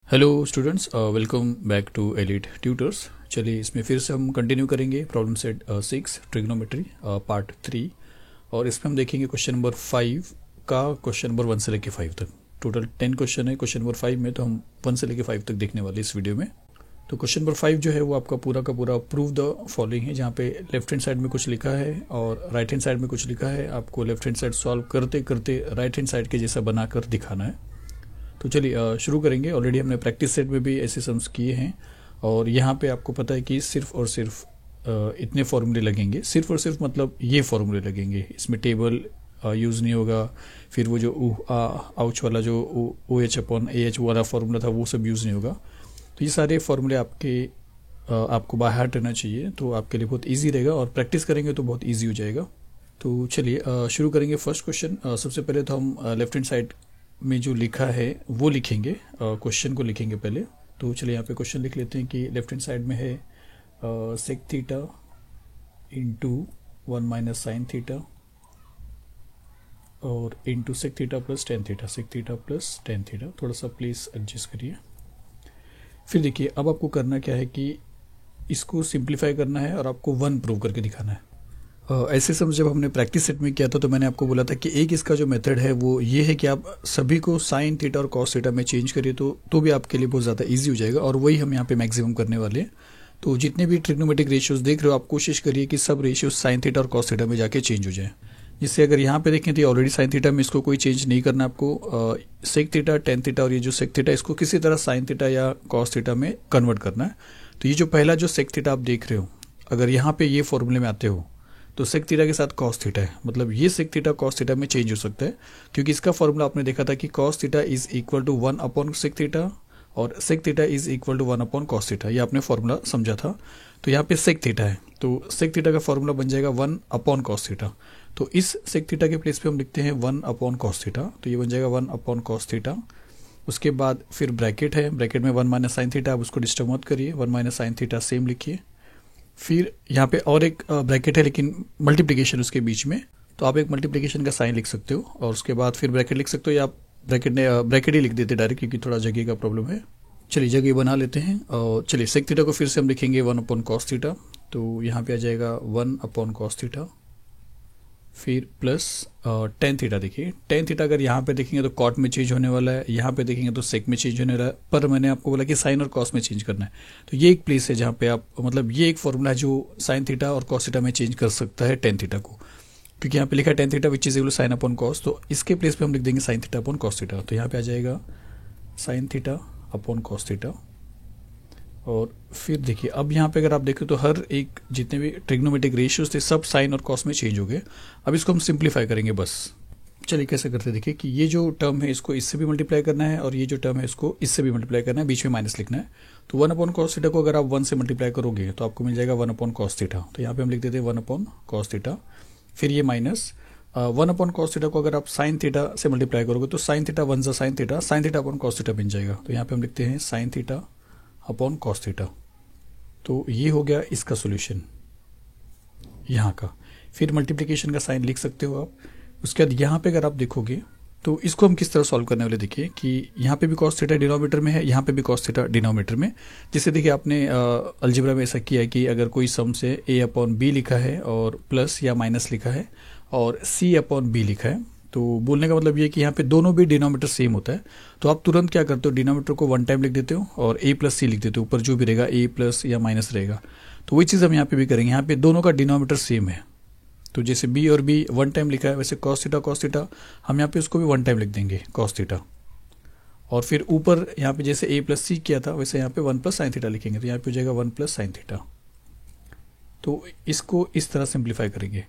Hello students, welcome back to elite tutors. चलिए इसमें फिर से हम कंटिन्यू करेंगे प्रॉब्लम सेट 6 ट्रिग्नोमेट्री पार्ट 3। और इसमें हम देखेंगे क्वेश्चन नंबर 5 का क्वेश्चन नंबर 1 से लेकर 5 तक। टोटल 10 क्वेश्चन है क्वेश्चन नंबर 5 में, तो हम 1 से लेकर 5 तक देखने वाले इस वीडियो में। तो क्वेश्चन नंबर 5 जो है वो आपका पूरा का पूरा प्रूव द फॉलोइंग है, जहाँ पे लेफ्ट हैंड साइड में कुछ लिखा है और राइट हैंड साइड में कुछ लिखा है। आपको लेफ्ट हैंड साइड सॉल्व करते करते राइट हैंड साइड के जैसा बनाकर दिखाना है। तो चलिए शुरू करेंगे। ऑलरेडी हमने प्रैक्टिस सेट में भी ऐसे सम्स किए हैं और यहाँ पे आपको पता है कि सिर्फ और सिर्फ इतने फॉर्मूले लगेंगे। सिर्फ और सिर्फ मतलब ये फॉर्मूले लगेंगे, इसमें टेबल यूज़ नहीं होगा। फिर वो जो आउच वाला जो O H upon A H वाला फॉर्मूला था वो सब यूज़ नहीं होगा। तो ये सारे फॉर्मूले आपको बाय हार्ट रहना चाहिए, तो आपके लिए बहुत ईजी रहेगा और प्रैक्टिस करेंगे तो बहुत ईजी हो जाएगा। तो चलिए शुरू करेंगे फर्स्ट क्वेश्चन। सबसे पहले तो हम लेफ्ट हैंड साइड में जो लिखा है वो लिखेंगे, क्वेश्चन को लिखेंगे पहले। तो चलिए यहाँ पे क्वेश्चन लिख लेते हैं कि लेफ्ट हैंड साइड में है sec theta into 1 minus sine theta और into sec theta plus tan theta, sec theta plus tan theta. थोड़ा सा प्लीज़ एडजस्ट करिए। फिर देखिए अब आपको करना क्या है कि इसको सिंप्लीफाई करना है और आपको 1 प्रूव करके दिखाना है। ऐसे सब जब हमने प्रैक्टिस सेट में किया था तो मैंने आपको बोला था कि एक इसका जो मेथड है वो ये है कि आप सभी को साइन थीटा और कॉस थीटा में चेंज करिए तो भी आपके लिए बहुत ज़्यादा इजी हो जाएगा, और वही हम यहाँ पे मैक्सिमम करने वाले हैं। तो जितने भी ट्रिग्नोमेट्रिक रेशियोज देख रहे हो आप कोशिश करिए कि सब रेशियोज साइन थीटा और कॉस थीटा में जाके चेंज हो जाए। जिससे अगर यहाँ पे देखें तो ऑलरेडी साइन थीटा में इसको कोई चेंज नहीं करना आपको। सेक थीटा, टेन थीटा और ये जो सेक थीटा इसको किसी तरह साइन थीटा या कॉस थीटा में कन्वर्ट करना है। तो ये जो पहला जो सेक थीटा आप देख रहे हो, अगर यहाँ पे ये फॉर्मूले में आते हो तो सेक थीटा के साथ कॉस थीटा है, मतलब ये सेक थीटा कॉस थीटा में चेंज हो सकता है, क्योंकि इसका फॉर्मूला आपने देखा था कि cos theta is equal to 1 upon sec theta और sec theta is equal to 1 upon cos theta. ये आपने फॉर्मूला समझा था। तो यहाँ पे सेक थीटा है तो सेक थीटा का फॉर्मूला बन जाएगा 1 अपॉन कॉस थीटा। तो इस सेक थीटा के प्लेस पे हम लिखते हैं 1 अपॉन कॉस थीटा, तो ये बन जाएगा 1 अपॉन कॉस थीटा। उसके बाद फिर ब्रैकेट है, ब्रैकेट में 1 माइनस साइन थीटा, आप उसको डिस्टर्ब मत करिए, 1 माइनस साइन थीटा सेम लिखिए। फिर यहाँ पे और एक ब्रैकेट है लेकिन मल्टीप्लिकेशन उसके बीच में, तो आप एक मल्टीप्लिकेशन का साइन लिख सकते हो और उसके बाद फिर ब्रैकेट लिख सकते हो, या आप ब्रैकेट ही लिख देते डायरेक्ट, क्योंकि थोड़ा जगह का प्रॉब्लम है। चलिए जगह बना लेते हैं और चलिए सेक थीटा को फिर से हम लिखेंगे 1 अपॉन कॉस थीटा, तो यहाँ पे आ जाएगा 1 अपॉन कॉस थीटा। फिर प्लस टेन थीटा। देखिए टेन थीटा अगर यहाँ पे देखेंगे तो कॉट में चेंज होने वाला है, यहाँ पे देखेंगे तो सेक में चेंज होने वाला है, पर मैंने आपको बोला कि साइन और कॉस में चेंज करना है। तो ये एक प्लेस है जहाँ पे आप मतलब ये एक फॉर्मूला है जो साइन थीटा और कॉस थीटा में चेंज कर सकता है टेन थीटा को, क्योंकि यहाँ पे लिखा है tan theta which is equal sine upon cos, तो इसके प्लेस पे हम लिख देंगे sign theta upon cos theta. तो यहाँ पे आ जाएगा sign theta upon cos theta. और फिर देखिए अब यहाँ पे अगर आप देखें तो हर एक जितने भी ट्रिग्नोमेट्रिक रेशियोज थे सब साइन और कॉस में चेंज हो गए। अब इसको हम सिंप्लीफाई करेंगे बस। चलिए कैसे करते हैं, देखिए कि ये जो टर्म है इसको इससे भी मल्टीप्लाई करना है और ये जो टर्म है इसको इससे भी मल्टीप्लाई करना है, बीच में माइनस लिखना है। तो 1 अपॉन कॉस थीटा को अगर आप 1 से मल्टीप्लाई करोगे तो आपको मिल जाएगा 1 अपॉन कॉस थीटा। तो यहाँ पे हम लिख देते हैं 1 अपॉन कॉस थीटा। फिर ये माइनस 1 अपॉन कॉस थीटा को अगर आप साइन थीटा से मल्टीप्लाई करोगे तो साइन थीटा 1 सा sign theta upon cos theta बन जाएगा। तो यहाँ पे हम लिखते हैं sign theta upon cos theta. तो ये हो गया इसका सॉल्यूशन यहाँ का। फिर मल्टीप्लिकेशन का साइन लिख सकते हो आप। उसके बाद यहाँ पे अगर आप देखोगे तो इसको हम किस तरह सॉल्व करने वाले, देखिए कि यहाँ पे भी कॉस थीटा डिनोमिनेटर में है, यहाँ पे भी कॉस थीटा डिनोमिनेटर में। जैसे देखिए आपने अलजेब्रा में ऐसा किया है कि अगर कोई सम से a अपॉन बी लिखा है और प्लस या माइनस लिखा है और c अपॉन बी लिखा है, तो बोलने का मतलब ये है कि यहाँ पे दोनों भी डिनोमिनेटर सेम होता है, तो आप तुरंत क्या करते हो डिनोमिनेटर को 1 टाइम लिख देते हो और a प्लस सी लिख देते हो, ऊपर जो भी रहेगा a प्लस या माइनस रहेगा। तो वही चीज़ हम यहाँ पे भी करेंगे, यहाँ पे दोनों का डिनोमिनेटर सेम है। तो जैसे b और b 1 टाइम लिखा है, वैसे कॉस थीटा हम यहाँ पे उसको भी 1 टाइम लिख देंगे कॉस थीटा। और फिर ऊपर यहाँ पे जैसे a प्लस सी किया था वैसे यहाँ पे 1 प्लस साइन थीटा लिखेंगे, तो यहाँ पे हो जाएगा 1 प्लस साइन थीटा। तो इसको इस तरह सिंप्लीफाई करेंगे।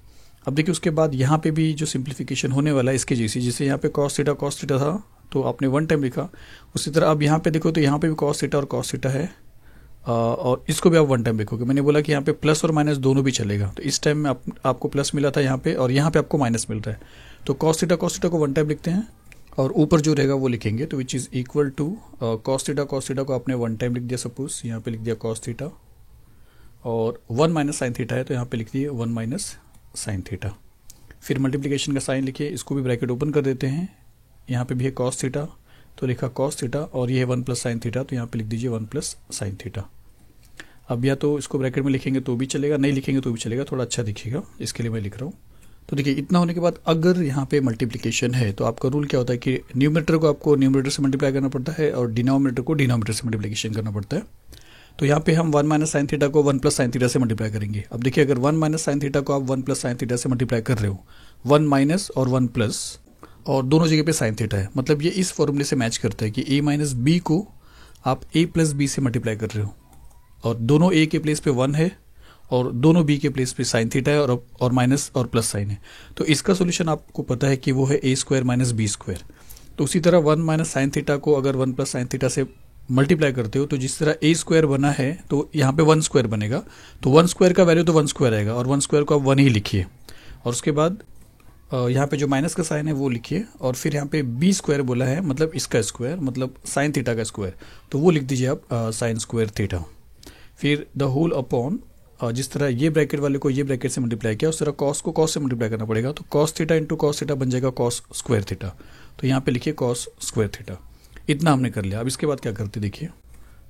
अब देखिए उसके बाद यहाँ पे भी जो सिंप्लीफिकेशन होने वाला है इसके जैसे, जैसे यहाँ पे कॉस थीटा था तो आपने 1 टाइम लिखा, उसी तरह अब यहाँ पे देखो तो यहाँ पे भी कॉस थीटा और कॉस थीटा है और इसको भी आप 1 टाइम लिखोगे। मैंने बोला कि यहाँ पे प्लस और माइनस दोनों भी चलेगा, तो इस टाइम में आपको प्लस मिला था यहाँ पे और यहाँ पे आपको माइनस मिल रहा है, तो कॉस थीटा को 1 टाइम लिखते हैं और ऊपर जो रहेगा वो लिखेंगे, तो which is equal to cos theta को आपने 1 टाइम लिख दिया, सपोज यहाँ पे लिख दिया कॉस थीटा और 1 माइनस साइन थीटा है तो यहाँ पे लिख दिए 1 माइनस साइन थीटा। फिर मल्टीप्लिकेशन का साइन लिखिए, इसको भी ब्रैकेट ओपन कर देते हैं, यहाँ पे भी है कॉस थीटा तो लिखा कॉस थीटा, और ये है 1 प्लस साइन थीटा, तो यहाँ पे लिख दीजिए 1 प्लस साइन थीटा। अब या तो इसको ब्रैकेट में लिखेंगे तो भी चलेगा, नहीं लिखेंगे तो भी चलेगा, थोड़ा अच्छा दिखेगा, इसके लिए मैं लिख रहा हूँ। तो देखिए इतना होने के बाद अगर यहाँ पे मल्टीप्लिकेशन है तो आपका रूल क्या होता है कि न्यूमरेटर को आपको न्यूमरेटर से मल्टीप्लाई करना पड़ता है और डिनोमिनेटर को डिनोमिनेटर से मल्टीप्लिकेशन करना पड़ता है। तो यहाँ पे हम 1 माइनस साइन थीटा को 1 प्लस साइन थीटा से मल्टीप्लाई करेंगे। अब देखिए अगर 1 माइनस साइन थीटा को आप 1 प्लस साइन थीटा से मल्टीप्लाई कर रहे हो, 1 माइनस और 1 प्लस, और दोनों जगह पे साइन थीटा है, मतलब ये इस फॉर्मूले से मैच करता है कि a माइनस बी को आप a प्लस बी से मल्टीप्लाई कर रहे हो, और दोनों a के प्लेस पे 1 है और दोनों b के प्लेस पे साइन थीटा है और माइनस और प्लस साइन है। तो इसका सोल्यूशन आपको पता है कि वो है a square minus B square. तो उसी तरह 1 माइनस साइन थीटा को अगर 1 प्लस साइन थीटा से मल्टीप्लाई करते हो तो जिस तरह a स्क्वायर बना है तो यहाँ पे 1 स्क्वायर बनेगा, तो 1 स्क्वायर का वैल्यू तो 1 स्क्वायर आएगा, और 1 स्क्वायर को आप 1 ही लिखिए, और उसके बाद यहाँ पे जो माइनस का साइन है वो लिखिए, और फिर यहाँ पे बी स्क्वायर बोला है मतलब इसका स्क्वायर, मतलब साइन थीटा का स्क्वायर, तो वो लिख दीजिए आप साइन स्क्वायर थीटा। फिर द होल अपॉन, जिस तरह ये ब्रैकेट वाले को ये ब्रैकेट से मल्टीप्लाई किया उस तरह कॉस को कॉस से मल्टीप्लाई करना पड़ेगा, तो cos theta into cos theta बन जाएगा कॉस स्क्वायर थीटा। तो यहाँ पे लिखिए कॉस स्क्वायर थीटा। इतना हमने कर लिया। अब इसके बाद क्या करते देखिए,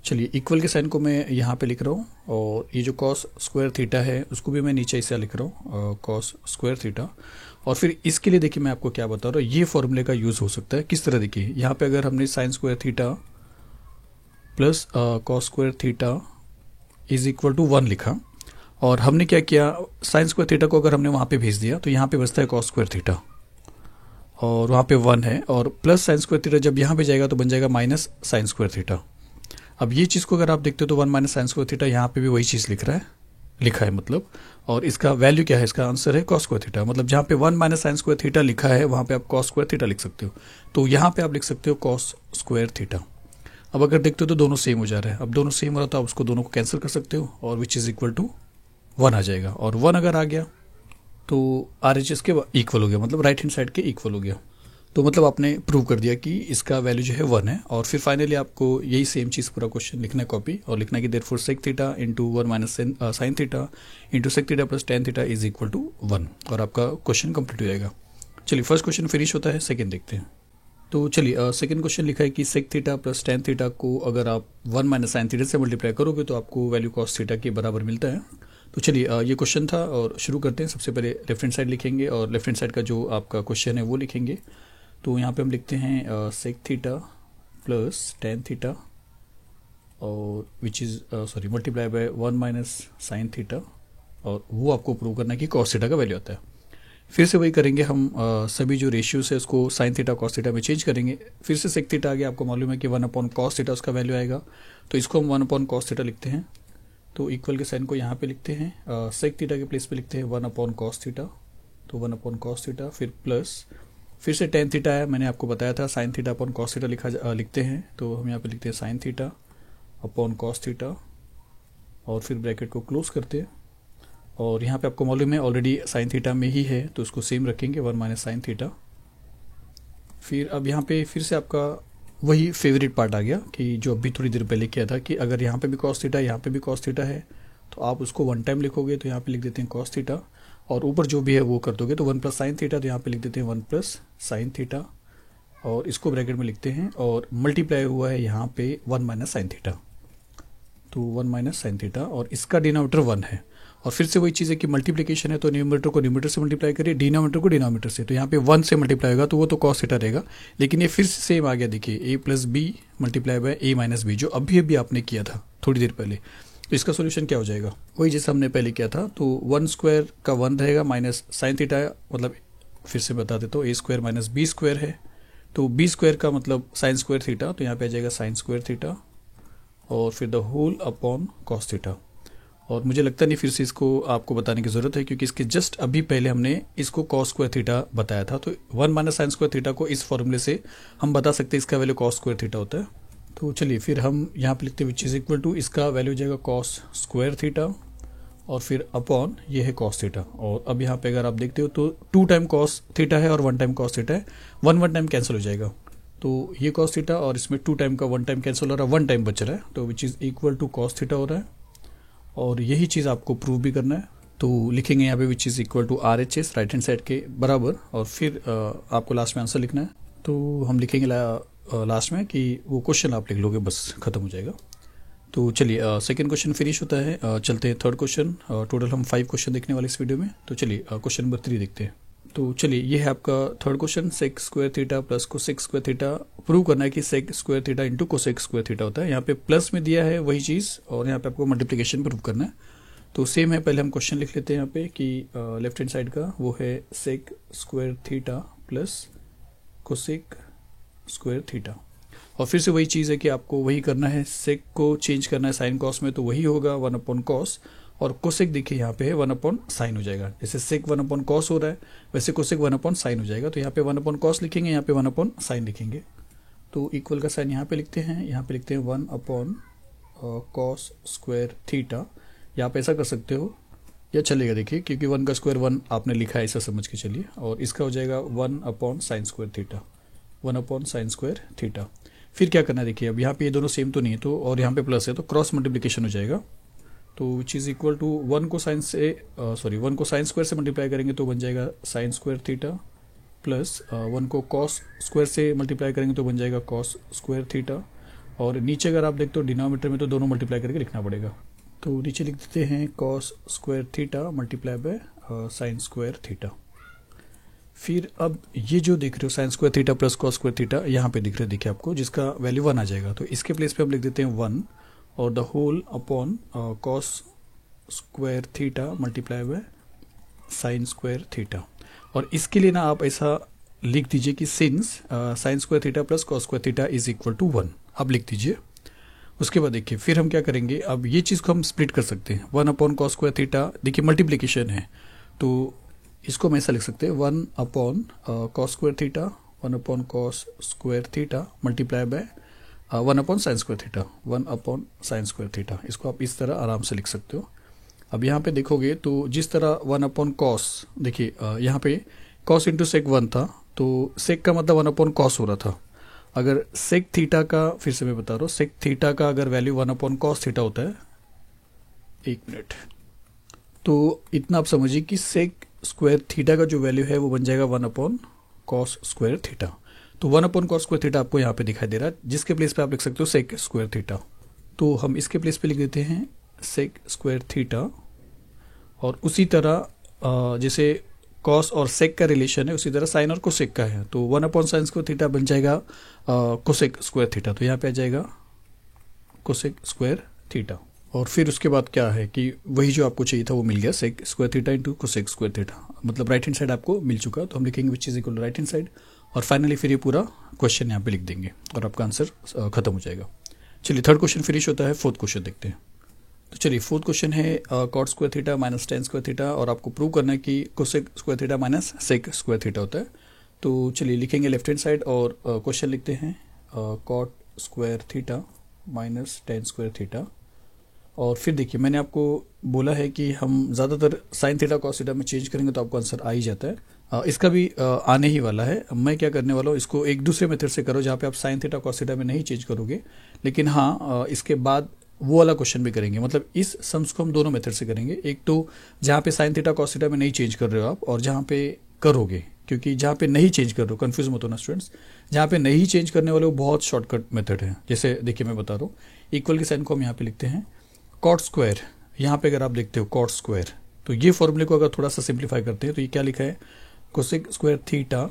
चलिए इक्वल के साइन को मैं यहाँ पे लिख रहा हूँ, और ये जो कॉस स्क्वायर थीटा है उसको भी मैं नीचे ऐसे लिख रहा हूँ कॉस स्क्वायर थीटा। और फिर इसके लिए देखिए मैं आपको क्या बता रहा हूँ, ये फॉर्मूले का यूज़ हो सकता है। किस तरह देखिए, यहाँ पे अगर हमने sine square theta plus cos square theta is equal to 1 लिखा, और हमने क्या किया, साइन स्क्वायर थीटा को अगर हमने वहाँ पे भेज दिया तो यहाँ पे बचता है कॉस स्क्वायर थीटा, और वहाँ पे 1 है, और प्लस साइन स्क्वायर थीटा जब यहाँ पे जाएगा तो बन जाएगा माइनस साइन स्क्वायर थीटा। अब ये चीज़ को अगर आप देखते हो तो 1 माइनस साइन स्क्वायर थीटा यहाँ पे भी वही चीज़ लिखा है मतलब, और इसका वैल्यू क्या है, इसका आंसर है कॉस स्क्वायर थीटा। मतलब जहाँ पे 1 माइनस साइन स्क्वायर थीटा लिखा है वहाँ पे आप कॉस स्क्वायर थीटा लिख सकते हो, तो यहाँ पे आप लिख सकते हो कॉस स्क्वायर थीटा। अब अगर देखते हो तो दोनों सेम हो जा रहा है। अब दोनों सेम हो रहा तो आप उसको दोनों को कैंसिल कर सकते हो, और विच इज़ इक्वल टू 1 आ जाएगा, और 1 अगर आ गया तो RHS के इक्वल हो गया, मतलब राइट हैंड साइड के इक्वल हो गया। तो मतलब आपने प्रूव कर दिया कि इसका वैल्यू जो है 1 है। और फिर फाइनली आपको यही सेम चीज़ पूरा क्वेश्चन लिखना है कॉपी, और लिखना है कि therefore sec theta into 1 minus sine theta into sec theta plus tan theta is equal to 1, और आपका क्वेश्चन कंप्लीट हो जाएगा। चलिए फर्स्ट क्वेश्चन फिनिश होता है, सेकेंड देखते हैं। तो चलिए सेकंड क्वेश्चन लिखा है कि sec theta plus tan theta को अगर आप 1 माइनस साइन थीटा से मल्टीप्लाई करोगे तो आपको वैल्यू कॉस थीटा के बराबर मिलता है। तो चलिए ये क्वेश्चन था और शुरू करते हैं। सबसे पहले लेफ्ट हैंड साइड लिखेंगे, और लेफ्ट हैंड साइड का जो आपका क्वेश्चन है वो लिखेंगे। तो यहाँ पे हम लिखते हैं sec theta plus tan theta और which is multiply by 1 minus sine theta, और वो आपको प्रूव करना है कि कॉस थीटा का वैल्यू आता है। फिर से वही करेंगे हम, सभी जो रेशियोज है उसको साइन थीटा कॉस थीटा में चेंज करेंगे। फिर से सेक थीटा आ गया, आपको मालूम है कि 1 अपॉन कॉस थीटा उसका वैल्यू आएगा, तो इसको हम 1 अपॉन कॉस थीटा लिखते हैं। तो इक्वल के साइन को यहाँ पे लिखते हैं, सेक थीटा के प्लेस पे लिखते हैं 1 अपॉन कॉस थीटा, तो 1 अपॉन कॉस थीटा, फिर प्लस फिर से टेन थीटा है, मैंने आपको बताया था sign theta upon cos theta लिखते हैं, तो हम यहाँ पे लिखते हैं sign theta upon cos theta, और फिर ब्रैकेट को क्लोज करते हैं। और यहाँ पे आपको मालूम है ऑलरेडी साइन थीटा में ही है, तो उसको सेम रखेंगे 1 माइनस साइन थीटा। फिर अब यहाँ पे फिर से आपका वही फेवरेट पार्ट आ गया कि जो अभी थोड़ी देर पहले किया था कि अगर यहाँ पे भी कॉस थीटा यहाँ पे भी कॉस थीटा है तो आप उसको 1 टाइम लिखोगे, तो यहाँ पे लिख देते हैं कॉस थीटा, और ऊपर जो भी है वो कर दोगे तो 1 प्लस साइन थीटा, तो यहाँ पे लिख देते हैं 1 प्लस साइन थीटा, और इसको ब्रैकेट में लिखते हैं, और मल्टीप्लाई हुआ है यहाँ पे 1 माइनस साइन थीटा, तो 1 माइनस साइन थीटा, और इसका डिनोमिनेटर 1 है। और फिर से वही चीज़ है कि मल्टीप्लिकेशन है तो न्यूमरेटर को न्यूमरेटर से मल्टीप्लाई करिए, डिनोमिनेटर को डिनोमिनेटर से, तो यहाँ पे 1 से मल्टीप्लाई होगा तो वो तो कॉस थीटा रहेगा। लेकिन ये फिर से सेम आ गया, देखिए a plus B multiply by a minus B, जो अभी आपने किया था थोड़ी देर पहले। तो इसका सोल्यूशन क्या हो जाएगा, वही जैसे हमने पहले किया था, तो 1 स्क्वायर का 1 रहेगा माइनस साइन थीटा, मतलब फिर से बता देता हूँ a square minus B square है, तो बी स्क्वायर का मतलब साइन स्क्वायर थीटा, तो यहाँ पे आ जाएगा साइन स्क्वायर थीटा, और फिर the whole upon cos theta. और मुझे लगता नहीं फिर से इसको आपको बताने की ज़रूरत है, क्योंकि इसके जस्ट अभी पहले हमने इसको कॉस स्क्वायर थीटा बताया था। तो 1 माइनस साइन स्क्वायर थीटा को इस फॉर्मूले से हम बता सकते हैं इसका वैल्यू कॉस स्क्वायर थीटा होता है। तो चलिए फिर हम यहाँ पे लिखते हैं विच इज़ इक्वल टू, इसका वैल्यू हो जाएगा कॉस स्क्वायर थीटा, और फिर अपॉन ये है कॉस थीटा। और अब यहाँ पे अगर आप देखते हो तो 2 टाइम कॉस थीटा है और 1 टाइम कॉस थीटा है, 1 टाइम कैंसिल हो जाएगा, तो ये कॉस थीटा और इसमें 2 टाइम का 1 टाइम कैंसिल हो रहा है, 1 टाइम बच रहा है, तो which is equal to cos theta हो रहा है। और यही चीज़ आपको प्रूव भी करना है, तो लिखेंगे यहाँ पे which is equal to RHS right hand side के बराबर, और फिर आपको लास्ट में आंसर लिखना है। तो हम लिखेंगे लास्ट में कि वो क्वेश्चन आप लिख लोगे, बस खत्म हो जाएगा। तो चलिए सेकंड क्वेश्चन फिनिश होता है। चलते हैं थर्ड क्वेश्चन। टोटल हम 5 क्वेश्चन देखने वाले इस वीडियो में। तो चलिए क्वेश्चन नंबर 3 देखते हैं। तो चलिए ये है आपका third question, sec square theta plus cosec square theta. Prove करना है कि sec square theta into cosec square theta होता है। यहाँ पे प्लस में दिया है वही चीज़ और यहाँ पे आपको मल्टीप्लिकेशन प्रूव करना है। तो सेम है, पहले हम क्वेश्चन लिख लेते हैं यहाँ पे कि लेफ्ट हैंड साइड का वो है sec square theta plus cosec square theta. और फिर से वही चीज़ है कि आपको वही करना है, सेक को चेंज करना है साइन कॉस में, तो वही होगा 1/cos। और कोसेक देखिए यहाँ पे है 1/sin हो जाएगा। जैसे सेक 1/cos हो रहा है वैसे कोसेक 1/sin हो जाएगा। तो यहाँ पे 1/cos लिखेंगे, यहाँ पे 1/sin लिखेंगे। तो इक्वल का साइन यहाँ पे लिखते हैं, यहाँ पे लिखते हैं 1/cos स्क्वायर थीटा। यहाँ पे ऐसा कर सकते हो या चलेगा, देखिए क्योंकि 1 का स्क्वायर 1 आपने लिखा है, ऐसा समझ के चलिए। और इसका हो जाएगा 1/sin square theta, 1/sin square theta. फिर क्या करना है, देखिए अब यहाँ पे ये दोनों सेम तो नहीं है, तो और यहाँ पे प्लस है तो क्रॉस मल्टीप्लिकेशन हो जाएगा। तो विच इज इक्वल टू 1 को साइन स्क्वायर से मल्टीप्लाई करेंगे तो बन जाएगा साइन स्क्वायर थीटा, प्लस 1 को कॉस स्क्वायर से मल्टीप्लाई करेंगे तो बन जाएगा कॉस स्क्वायर थीटा। और नीचे अगर आप देखते हो डिनोमिनेटर में तो दोनों मल्टीप्लाई करके लिखना पड़ेगा। तो नीचे लिख देते हैं cos square theta multiply by sine square theta. फिर अब ये जो देख रहे हो sign square theta plus cos square theta यहाँ पे दिख रहा है, देखिए आपको, जिसका वैल्यू 1 आ जाएगा। तो इसके प्लेस पे हम लिख देते हैं 1 और the whole upon cos square theta multiply by sine square theta. और इसके लिए ना आप ऐसा लिख दीजिए कि since sine square theta plus cos square theta is equal to 1, आप लिख दीजिए। उसके बाद देखिए फिर हम क्या करेंगे, अब ये चीज़ को हम स्प्लिट कर सकते हैं। 1/cos स्क्वायर थीटा, देखिए मल्टीप्लिकेशन है तो इसको हम ऐसा लिख सकते हैं 1/cos square theta, 1/cos square theta multiply bye 1/sin square theta, 1/sin square theta. इसको आप इस तरह आराम से लिख सकते हो। अब यहाँ पे देखोगे तो जिस तरह 1/cos, देखिए यहाँ पे cos इंटू सेक 1 था, तो सेक का मतलब 1/cos हो रहा था। अगर सेक थीटा का, फिर से मैं बता रहा हूँ, सेक थीटा का अगर वैल्यू 1/cos थीटा होता है, 1 मिनट, तो इतना आप समझिए कि सेक स्क्वायर थीटा का जो वैल्यू है वो बन जाएगा 1/cos स्क्वायर थीटा। तो 1/cos स्क्वायर थीटा आपको यहाँ पे दिखाई दे रहा है, जिसके प्लेस पे आप लिख सकते हो सेक स्क्वायर थीटा। तो हम इसके प्लेस पे लिख देते हैं सेक स्क्वायर थीटा। और उसी तरह जैसे कॉस और सेक का रिलेशन है उसी तरह साइन और कोसेक का है, तो 1/sin स्क्वायर थीटा बन जाएगा कोसेक स्क्वायर थीटा। तो यहाँ पे आ जाएगा कोसेक स्क्वायर थीटा। और फिर उसके बाद क्या है कि वही जो आपको चाहिए था वो मिल गया, sec square theta into cosec square theta, मतलब राइट हैंड साइड आपको मिल चुका। तो हम लिखेंगे which is equal to right hand side और फाइनली फिर ये पूरा क्वेश्चन यहाँ पे लिख देंगे और आपका आंसर खत्म हो जाएगा। चलिए थर्ड क्वेश्चन फिनिश होता है, फोर्थ क्वेश्चन देखते हैं। तो चलिए फोर्थ क्वेश्चन है cot square theta minus tan square theta और आपको प्रूव करना है कि cosec square theta minus sec square theta होता है। तो चलिए लिखेंगे लेफ्ट हैंड साइड और क्वेश्चन लिखते हैं cot square theta minus tan square theta. और फिर देखिए मैंने आपको बोला है कि हम ज़्यादातर साइन थीटा कॉस थीटा में चेंज करेंगे तो आपको आंसर आ ही जाता है। इसका भी आने ही वाला है। मैं क्या करने वाला हूँ, इसको एक दूसरे मेथड से करो जहाँ पे आप साइन थीटा कॉस थीटा में नहीं चेंज करोगे, लेकिन हाँ इसके बाद वो वाला क्वेश्चन भी करेंगे। मतलब इस सम्स को हम दोनों मेथड से करेंगे, एक तो जहाँ पे साइन थीटा कॉस थीटा में नहीं चेंज कर रहे हो आप, और जहाँ पे करोगे, क्योंकि जहाँ पे नहीं चेंज कर रहे हो, कंफ्यूज मत होना स्टूडेंट्स, जहाँ पे नहीं चेंज करने वाले वो बहुत शॉर्टकट मेथड है। जैसे देखिए मैं बता रहा हूँ, इक्वल के साइन को हम यहाँ पे लिखते हैं कॉट स्क्वायर। यहाँ पे अगर आप देखते हो कॉट स्क्वायर, तो ये फॉर्मूले को अगर थोड़ा सा सिंप्लीफाई करते हैं तो ये क्या लिखा है, cosec square theta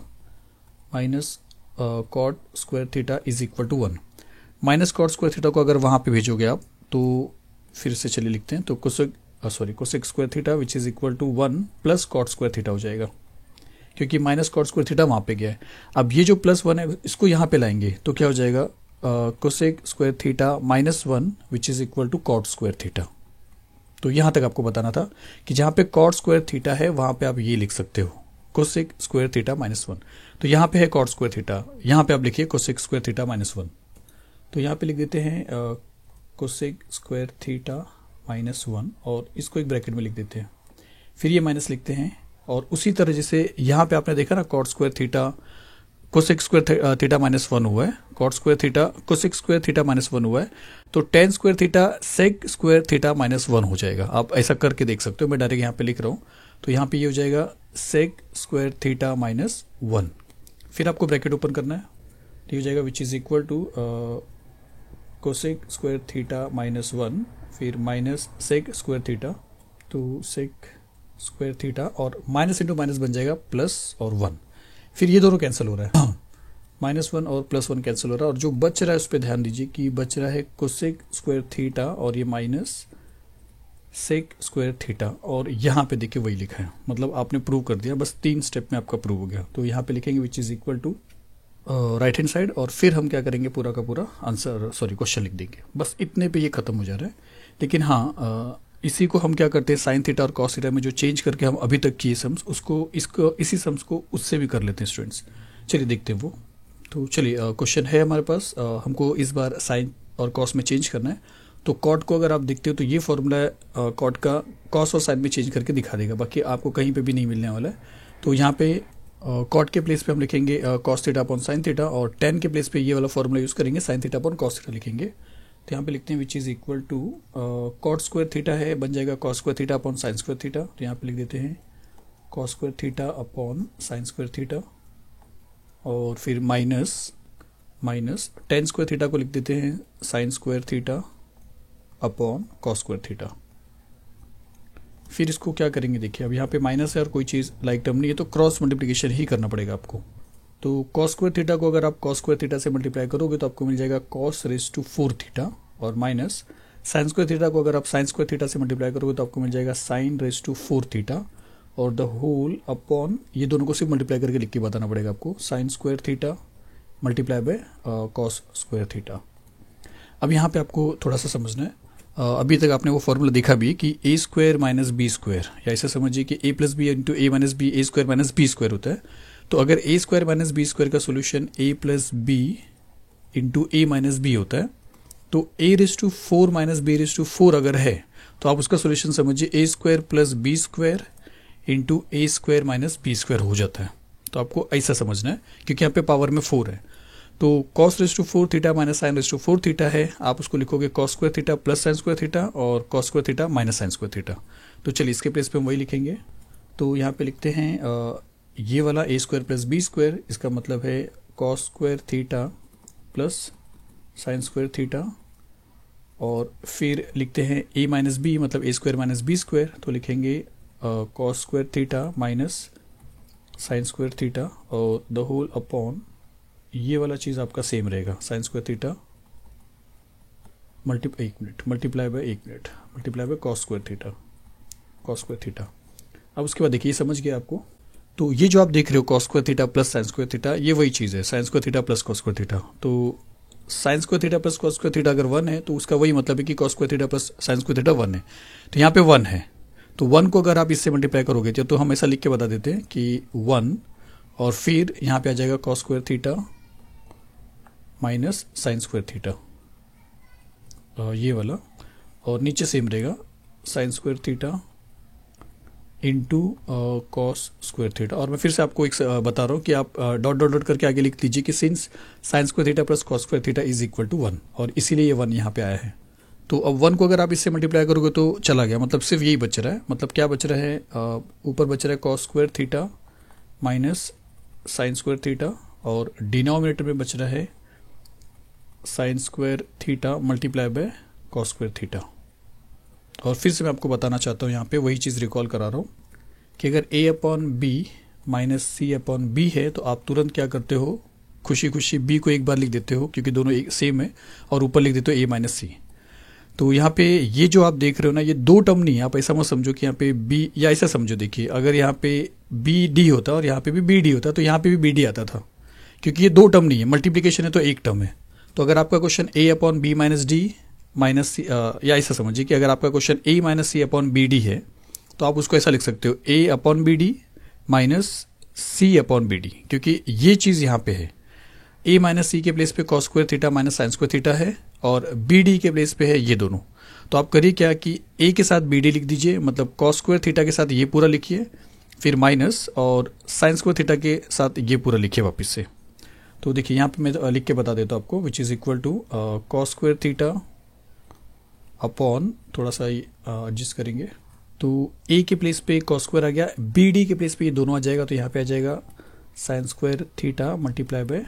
minus cot square theta is equal to 1। Minus cot square theta को अगर वहाँ पे भेजोगे आप तो फिर से चलिए लिखते हैं, तो cosec square theta which is equal to 1 plus cot square theta हो जाएगा, क्योंकि माइनस कॉट स्क्वायर थीटा वहाँ पे गया है। अब ये जो प्लस 1 है इसको यहाँ पे लाएंगे तो क्या हो जाएगा, cosec square theta minus 1 which is equal to cot square theta. तो यहाँ तक आपको बताना था कि जहाँ पे कॉट स्क्वायर थीटा है वहाँ पे आप ये लिख सकते हो कोसेक स्क्वायर थीटा माइनस 1। तो यहाँ पे है कॉट स्क्वायर थीटा, यहाँ पे आप लिखिए कोसेक स्क्वायर थीटा माइनस 1। तो यहाँ पे लिख देते हैं कोसेक स्क्वायर थीटा माइनस 1 और इसको एक ब्रैकेट में लिख देते हैं, फिर ये माइनस लिखते हैं। और उसी तरह जैसे यहाँ पे आपने देखा ना cot square theta cosec square theta minus 1 हुआ है, cot square theta cosec square theta minus 1 हुआ है, तो tan square theta sec square theta minus 1 हो जाएगा। आप ऐसा करके देख सकते हो, मैं डायरेक्ट यहाँ पे लिख रहा हूँ। तो यहाँ पे ये हो जाएगा सेक स्क्वायर थीटा माइनस 1, फिर आपको ब्रैकेट ओपन करना है, तो ये हो जाएगा which is equal to cosec square theta minus 1 फिर माइनस सेक स्क्वायर थीटा, तो सेक स्क्वायर थीटा और माइनस इंटू माइनस बन जाएगा प्लस और 1, फिर ये दोनों कैंसिल हो रहा है -1 और +1 कैंसिल हो रहा है, और जो बच रहा है उस पर ध्यान दीजिए कि बच रहा है कोसेक स्क्वायर थीटा और ये माइनस सेक स्क्वायर थीटा, और यहाँ पे देखिए वही लिखा है, मतलब आपने प्रूव कर दिया, बस 3 स्टेप में आपका प्रूव हो गया। तो यहाँ पे लिखेंगे which is equal to right hand side, और फिर हम क्या करेंगे पूरा का पूरा आंसर क्वेश्चन लिख देंगे, बस इतने पे ये खत्म हो जा रहा है। लेकिन हाँ इसी को हम क्या करते हैं साइन थीटा और कॉस थीटा में जो चेंज करके हम अभी तक किए सम्स, उसको इसी सम्स को उससे भी कर लेते हैं स्टूडेंट्स। चलिए देखते हैं वो। तो चलिए क्वेश्चन है हमारे पास, हमको इस बार साइन और कॉस में चेंज करना है। तो कॉट को अगर आप देखते हो तो ये फॉर्मूला है कॉट का, कॉस और साइन में चेंज करके दिखा देगा, बाकी आपको कहीं पे भी नहीं मिलने वाला है। तो यहाँ पे कॉट के प्लेस पे हम लिखेंगे cos theta upon sine theta, और टेन के प्लेस पे ये वाला फॉर्मूला यूज़ करेंगे sine theta upon cos theta लिखेंगे। तो यहाँ पे लिखते हैं which is equal to cot square theta है, बन जाएगा cos square theta upon sine square theta. तो यहाँ पे लिख देते हैं cos square theta upon sine square theta, और फिर माइनस टेन स्क्वायर थीटा को लिख देते हैं sign square theta upon cos square theta. फिर इसको क्या करेंगे देखिए, अब यहाँ पे माइनस है और कोई चीज़ लाइक टर्म नहीं है, तो क्रॉस मल्टीप्लिकेशन ही करना पड़ेगा आपको। तो कॉस स्क्वायर थीटा को अगर आप कॉस स्क्वायर थीटा से मल्टीप्लाई करोगे तो आपको मिल जाएगा कॉस रेज टू 4 थीटा, और माइनस साइन स्क्वायर थीटा को अगर आप साइन स्क्वायर थीटा से मल्टीप्लाई करोगे तो आपको मिल जाएगा साइन रेज टू 4 थीटा, और द होल अपॉन ये दोनों को सिर्फ मल्टीप्लाई करके लिख के बताना पड़ेगा आपको, sign square theta multiply by cos square theta. अब यहाँ पे आपको थोड़ा सा समझना है, अभी तक आपने वो फॉर्मूला देखा भी कि A square minus B square, या ऐसा समझिए कि A plus B into A minus B, A square minus B square होता है। तो अगर A square minus B square का solution A plus B into A minus B होता है, तो A raise to 4 minus B raise to 4 अगर है तो आप उसका सोल्यूशन समझिए A square plus B square into A square minus B square हो जाता है। तो आपको ऐसा समझना है क्योंकि यहाँ पे पावर में 4 है। तो cos raise to 4 theta minus sine raise to 4 theta है, आप उसको लिखोगे cos square theta plus sine square theta, और cos square theta minus sine square theta. तो चलिए इसके प्लेस पे हम वही लिखेंगे। तो यहाँ पे लिखते हैं ये वाला ए स्क्वायर प्लस बी स्क्वायर, इसका मतलब है cos square theta plus sine square theta, और फिर लिखते हैं ए माइनस बी मतलब ए स्क्वायर माइनस बी स्क्वायर, तो लिखेंगे cos square theta minus sine square theta, और द होल अपॉन ये वाला चीज़ आपका सेम रहेगा, sign square theta multiply by cos square theta. अब उसके बाद देखिए समझ गया आपको। तो ये जो आप देख रहे हो cos square theta plus sine square theta, ये वही चीज़ है sine square theta plus cos square theta. तो sine square theta plus cos square theta अगर 1 है तो उसका वही मतलब है कि cos square theta plus sine square theta 1 है। तो यहाँ पे 1 है, तो 1 को अगर आप इससे मल्टीप्लाई करोगे तो हम ऐसा लिख के बता देते हैं कि 1, और फिर यहाँ पे आ जाएगा cos square theta minus sine square theta, ये वाला, और नीचे सेम रहेगा sign square theta into cos square theta. और मैं फिर से आपको एक बता रहा हूँ कि आप डॉट डॉट डॉट करके आगे लिख लीजिए कि since sine square theta plus cos square theta is equal to 1, और इसीलिए ये 1 यहाँ पे आया है। तो अब 1 को अगर आप इससे मल्टीप्लाई करोगे तो चला गया, मतलब सिर्फ यही बच रहा है। मतलब क्या बच रहा है, ऊपर बच रहा है cos square theta minus sine square theta, और डिनोमिनेटर में बच रहा है sine square theta multiply by cos square theta. और फिर से मैं आपको बताना चाहता हूँ यहाँ पे वही चीज़ रिकॉल करा रहा हूँ कि अगर a upon B minus C upon B है तो आप तुरंत क्या करते हो, खुशी खुशी b को एक बार लिख देते हो क्योंकि दोनों एक सेम है, और ऊपर लिख देते हो a माइनस सी। तो यहाँ पे ये जो आप देख रहे हो ना, ये 2 टर्म नहीं है, आप ऐसा मत समझो कि यहाँ पे b, या ऐसा समझो देखिए अगर यहाँ पे बी डी होता और यहाँ पे भी बी डी होता तो यहाँ पे भी बी डी आता था, क्योंकि ये 2 टर्म नहीं है, मल्टीप्लीकेशन है तो एक टर्म है। तो अगर आपका question a upon B minus D minus C, या ऐसा समझिए कि अगर आपका question a minus C upon B D है तो आप उसको ऐसा लिख सकते हो a upon B D minus C upon B D, क्योंकि ये चीज़ यहाँ पे है। a माइनस सी के प्लेस पे cos square theta minus sine square theta है, और बी डी के प्लेस पे है ये दोनों। तो आप करिए क्या कि a के साथ बी डी लिख दीजिए, मतलब कॉस स्क्वायर थीटा के साथ ये पूरा लिखिए, फिर माइनस और साइन स्क्वायर थीटा के साथ ये पूरा लिखिए वापस से। तो देखिए यहाँ पे मैं लिख के बता देता हूँ आपको, which is equal to cos square theta upon, थोड़ा सा एडजस्ट करेंगे, तो a के प्लेस पे कॉस स्क्वायर आ गया, बी डी के प्लेस पे ये दोनों आ जाएगा, तो यहाँ पे आ जाएगा sine square theta multiply by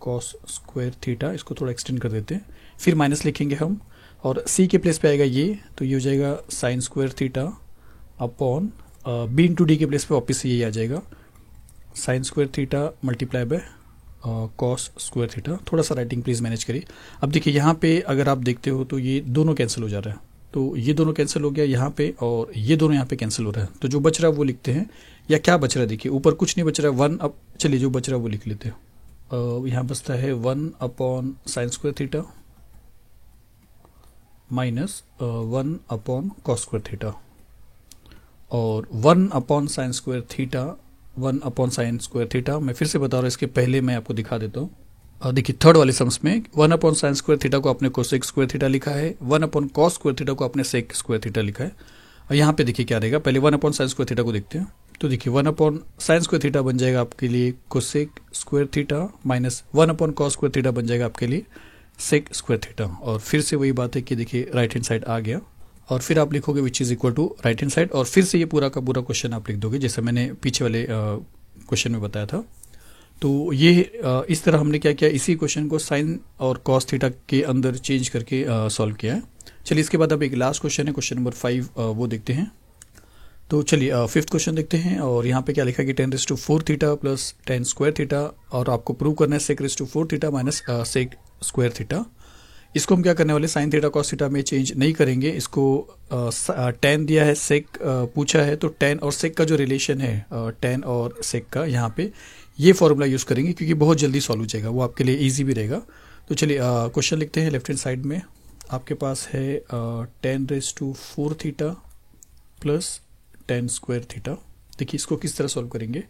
cos square theta, इसको थोड़ा एक्सटेंड कर देते हैं, फिर माइनस लिखेंगे हम, और सी के प्लेस पे आएगा ये, तो ये हो जाएगा sine square theta upon B into D के प्लेस पे वापस से यही आ जाएगा sine square theta multiply by cos square theta. थोड़ा सा राइटिंग प्लीज़ मैनेज करिए। अब देखिए यहाँ पे अगर आप देखते हो तो ये दोनों कैंसिल हो जा रहा है, तो ये दोनों कैंसिल हो गया यहाँ पे, और ये दोनों यहाँ पे कैंसिल हो रहा है, तो जो बच रहा है वो लिखते हैं, या क्या बच रहा है देखिए, ऊपर कुछ नहीं बच रहा है, 1 अब चलिए जो बच रहा है वो लिख लेते हैं। यहाँ बचता है 1 upon sine square theta minus 1 upon cos square theta, और 1 upon sine square theta, 1 upon sine square theta, मैं फिर से बता रहा हूँ, इसके पहले मैं आपको दिखा देता हूँ। देखिए थर्ड वाले सम्स में 1 अपॉन साइन स्क्वायर थीटा को आपने कोसेक स्क्वायर थीटा लिखा है, 1 अपॉन कॉस स्क्वायर थीटा को आपने सेक स्क्वायर थीटा लिखा है। और यहाँ पे देखिए क्या रहेगा, पहले 1 अपॉन साइन स्क्वायर थीटा को देखते हैं, तो देखिए 1 अपॉन साइन स्क्वायर थीटा बन जाएगा आपके लिए cosec square theta, minus 1 upon cos square theta बन जाएगा आपके लिए सेक स्क्वायर थीटा, और फिर से वही बात है कि देखिए राइट हैंड साइड आ गया, और फिर आप लिखोगे which is equal to right hand side, और फिर से ये पूरा का पूरा क्वेश्चन आप लिख दोगे जैसे मैंने पीछे वाले क्वेश्चन में बताया था। तो ये इस तरह हमने क्या किया, इसी क्वेश्चन को साइन और कॉस थीटा के अंदर चेंज करके सॉल्व किया है। चलिए इसके बाद अब एक लास्ट क्वेश्चन है, क्वेश्चन नंबर 5, वो देखते हैं। तो चलिए फिफ्थ क्वेश्चन देखते हैं, और यहाँ पे क्या लिखा है कि 10⁴ थीटा प्लस 10 स्क्वायर थीटा, और आपको प्रूव करना है sec⁴ theta minus sec square theta. इसको हम क्या करने वाले, साइन थीटा कॉस थीटा में चेंज नहीं करेंगे, इसको tan दिया है, सेक पूछा है, तो tan और सेक का जो रिलेशन है tan और सेक का, यहाँ पे ये फॉर्मूला यूज़ करेंगे क्योंकि बहुत जल्दी सॉल्व हो जाएगा, वो आपके लिए ईजी भी रहेगा। तो चलिए क्वेश्चन लिखते हैं। लेफ्ट हैंड साइड में आपके पास है 10⁴ थीटा प्लस 10 स्क्वायर थीटा। देखिए इसको किस तरह सॉल्व करेंगे,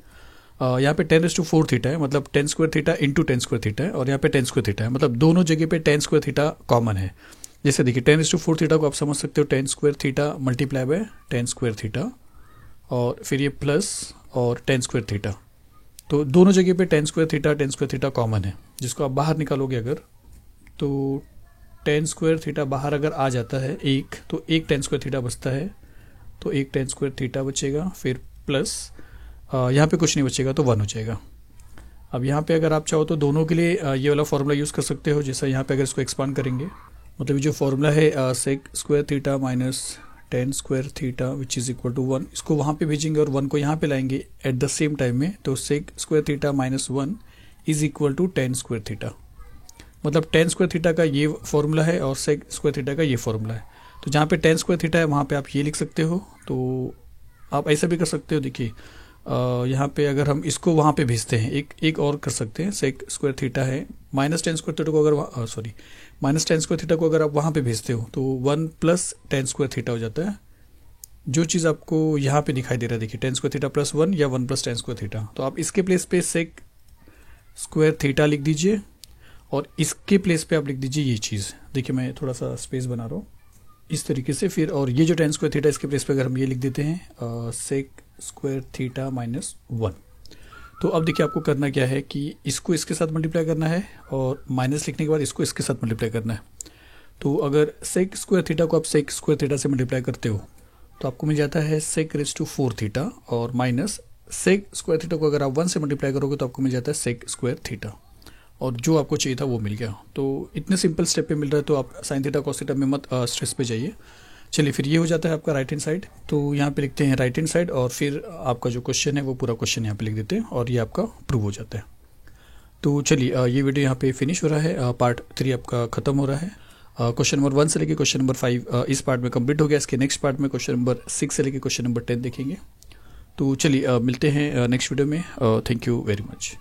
यहाँ पे 10⁴ थीटा है, मतलब 10 square theta into 10 square theta है, और यहाँ पे 10 स्क्वायर थीटा है, मतलब दोनों जगह पे 10 स्क्वायर थीटा कॉमन है। जैसे देखिए 10⁴ थीटा को आप समझ सकते हो 10 square theta multiply bye 10 square theta, और फिर ये प्लस और 10 स्क्वायर थीटा, तो दोनों जगह पे 10 स्क्वायर थीटा कॉमन है, जिसको आप बाहर निकालोगे अगर, तो 10 स्क्वायर थीटा बाहर अगर आ जाता है एक, तो एक 10 स्क्वायर थीटा बचता है, तो एक 10 स्क्वायर थीटा बचेगा, फिर प्लस यहाँ पे कुछ नहीं बचेगा तो 1 हो जाएगा। अब यहाँ पे अगर आप चाहो तो दोनों के लिए ये वाला फॉर्मूला यूज़ कर सकते हो, जैसा यहाँ पे अगर इसको एक्सपांड करेंगे, मतलब ये जो फॉर्मूला है sec square theta minus 10 square theta which is equal to 1, इसको वहाँ पे भेजेंगे और 1 को यहाँ पे लाएंगे एट द सेम टाइम में, तो sec square theta minus 1 is equal to 10 square theta, मतलब 10 स्क्वायर थीटा का ये फॉर्मूला है और सेक स्क्वायर थीटा का ये फॉर्मूला है। तो जहाँ पे 10 स्क्वायर थीटा है वहाँ पे आप ये लिख सकते हो, तो आप ऐसा भी कर सकते हो। देखिए यहाँ पे अगर हम इसको वहाँ पे भेजते हैं, एक और कर सकते हैं, सेक स्क्वायर थीटा है माइनस 10 स्क्वायर थीटा को अगर माइनस 10 स्क्वायर थीटा को अगर आप वहाँ पे भेजते हो तो 1 प्लस 10 स्क्वायर थीटा हो जाता है, जो चीज़ आपको यहाँ पे दिखाई दे रहा है। देखिए 10 स्क्वायर थीटा प्लस 1 या 1 प्लस 10 स्क्वायर थीटा, तो आप इसके प्लेस पे सेक स्क्वायर थीटा लिख दीजिए, और इसके प्लेस पे आप लिख दीजिए ये चीज़। देखिए मैं थोड़ा सा स्पेस बना रहा हूँ इस तरीके से, फिर और ये जो 10 स्क्वायर थीटा इसके प्लेस पे अगर हम ये लिख देते हैं सेक स्क्वायर थीटा माइनस 1। तो अब देखिए आपको करना क्या है कि इसको इसके साथ मल्टीप्लाई करना है, और माइनस लिखने के बाद इसको इसके साथ मल्टीप्लाई करना है। तो अगर सेक स्क्वायर थीटा को आप सेक स्क्वायर थीटा से मल्टीप्लाई करते हो तो आपको मिल जाता है sec⁴ थीटा, और माइनस सेक स्क्वायर थीटा को अगर आप 1 से मल्टीप्लाई करोगे तो आपको मिल जाता है सेक स्क्वायर थीटा, और जो आपको चाहिए था वो मिल गया। तो इतने सिंपल स्टेप पे मिल रहा है, तो आप साइन थीटा कॉस थीटा में मत स्ट्रेस पे जाइए। चलिए फिर ये हो जाता है आपका राइट हैंड साइड, तो यहाँ पे लिखते हैं राइट हैंड साइड, और फिर आपका जो क्वेश्चन है वो पूरा क्वेश्चन यहाँ पे लिख देते हैं, और ये आपका प्रूव हो जाता है। तो चलिए ये वीडियो यहाँ पे फिनिश हो रहा है, पार्ट 3 आपका खत्म हो रहा है। क्वेश्चन नंबर 1 से लेके क्वेश्चन नंबर 5 इस पार्ट में कंप्लीट हो गया। इसके नेक्स्ट पार्ट में क्वेश्चन नंबर 6 से लेके क्वेश्चन नंबर 10 देखेंगे। तो चलिए मिलते हैं नेक्स्ट वीडियो में। Thank you very much.